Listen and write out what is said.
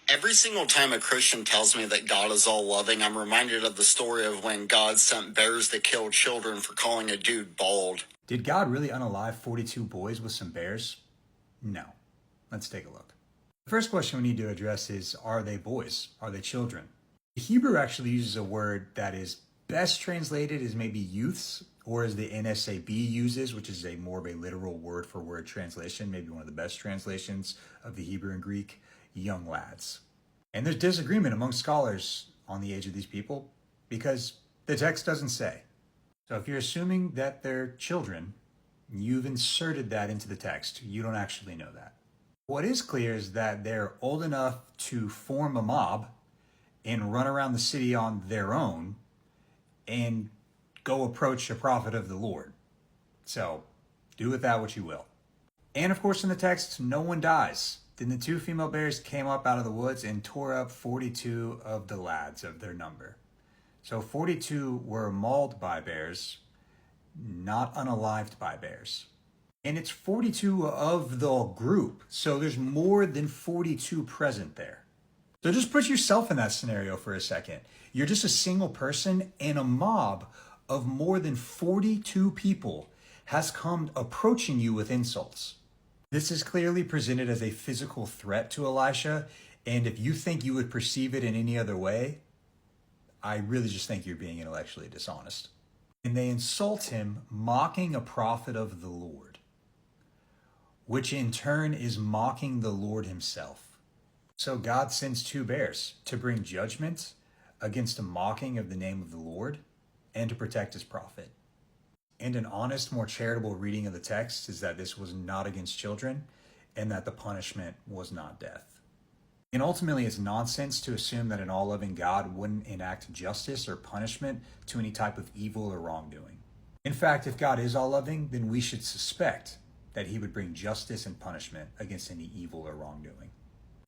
Every single time a Christian tells me that God is all loving, I'm reminded of the story of when God sent bears to kill children for calling a dude bald. Did God really unalive 42 boys with some bears? No. Let's take a look. The first question we need to address is, are they boys? Are they children? The Hebrew actually uses a word that is best translated as maybe youths, or as the NSAB uses, which is more of a literal word-for-word translation, maybe one of the best translations of the Hebrew and Greek, young lads. And there's disagreement among scholars on the age of these people because the text doesn't say. So if you're assuming that they're children, you've inserted that into the text. You don't actually know that. What is clear is that they're old enough to form a mob and run around the city on their own and go approach a prophet of the Lord. So do with that what you will. And of course in the text, no one dies. Then the two female bears came up out of the woods and tore up 42 of the lads of their number. So 42 were mauled by bears, not unalived by bears. And it's 42 of the group, so there's more than 42 present there. So just put yourself in that scenario for a second. You're just a single person, and a mob of more than 42 people has come approaching you with insults. This is clearly presented as a physical threat to Elisha, and if you think you would perceive it in any other way, I really just think you're being intellectually dishonest. And they insult him, mocking a prophet of the Lord, which in turn is mocking the Lord himself. So God sends two bears to bring judgment against a mocking of the name of the Lord and to protect his prophet. And an honest, more charitable reading of the text is that this was not against children and that the punishment was not death. And ultimately, it's nonsense to assume that an all-loving God wouldn't enact justice or punishment to any type of evil or wrongdoing. In fact, if God is all-loving, then we should suspect that he would bring justice and punishment against any evil or wrongdoing.